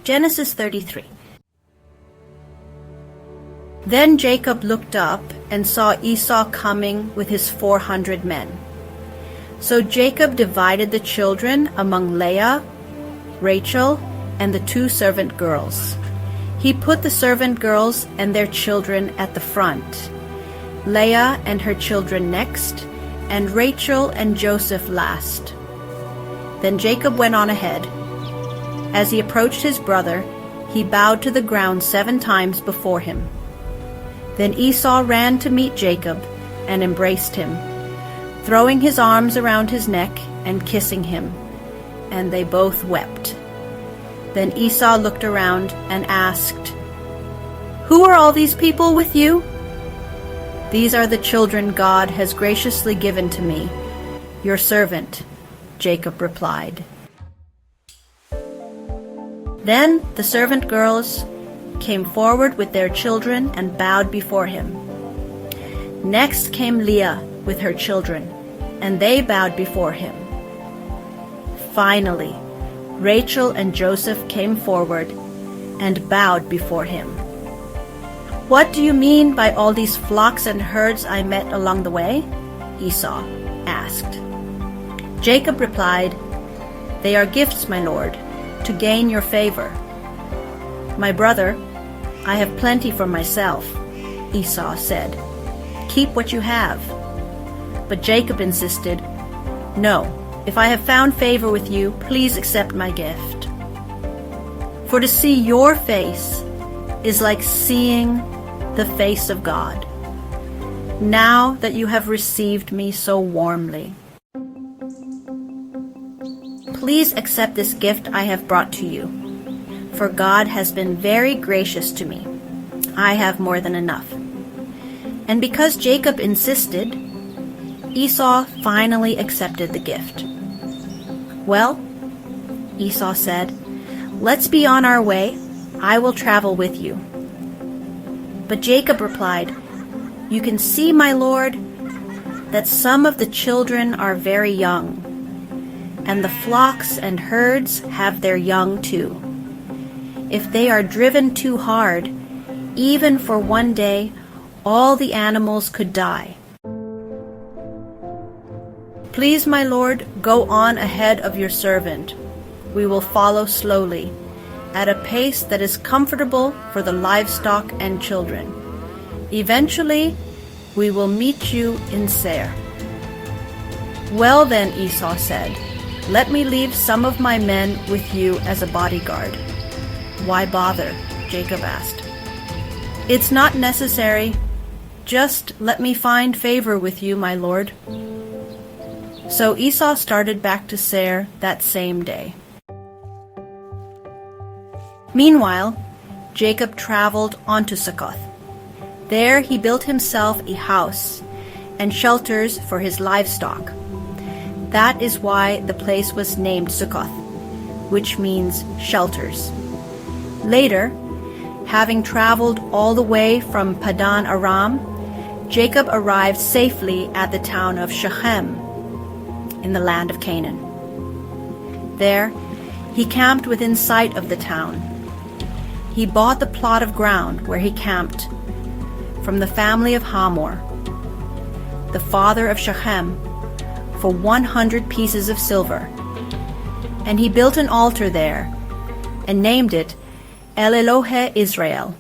Genesis 33. Then Jacob looked up and saw Esau coming with his 400 men. So Jacob divided the children among Leah, Rachel, and the 2 servant girls. He put the servant girls and their children at the front, Leah and her children next, and Rachel and Joseph last. Then Jacob went on ahead. As he approached his brother, he bowed to the ground 7 times before him. Then Esau ran to meet Jacob and embraced him, throwing his arms around his neck and kissing him, and they both wept. Then Esau looked around and asked, "Who are all these people with you?" "These are the children God has graciously given to me, your servant," Jacob replied. Then the servant girls came forward with their children and bowed before him. Next came Leah with her children, and they bowed before him. Finally, Rachel and Joseph came forward and bowed before him. "What do you mean by all these flocks and herds I met along the way?" Esau asked. Jacob replied, "They are gifts, my lord, to gain your favor." "My brother, I have plenty for myself," Esau said. "Keep what you have." But Jacob insisted, "No, if I have found favor with you, please accept my gift. For to see your face is like seeing the face of God, now that you have received me so warmly. Please accept this gift I have brought to you, for God has been very gracious to me. I have more than enough." And because Jacob insisted, Esau finally accepted the gift. "Well," Esau said, "let's be on our way. I will travel with you." But Jacob replied, "You can see, my lord, that some of the children are very young, and the flocks and herds have their young too. If they are driven too hard, even for one day, all the animals could die. Please, my lord, go on ahead of your servant. We will follow slowly, at a pace that is comfortable for the livestock and children. Eventually, we will meet you in Seir." "Well then," Esau said, "let me leave some of my men with you as a bodyguard." "Why bother?" Jacob asked. "It's not necessary. Just let me find favor with you, my lord." So Esau started back to Seir that same day. Meanwhile, Jacob traveled on to Succoth. There he built himself a house and shelters for his livestock. That is why the place was named Succoth, which means shelters. Later, having traveled all the way from Padan Aram, Jacob arrived safely at the town of Shechem in the land of Canaan. There, he camped within sight of the town. He bought the plot of ground where he camped from the family of Hamor, the father of Shechem, for 100 pieces of silver. And he built an altar there and named it El Elohe Israel,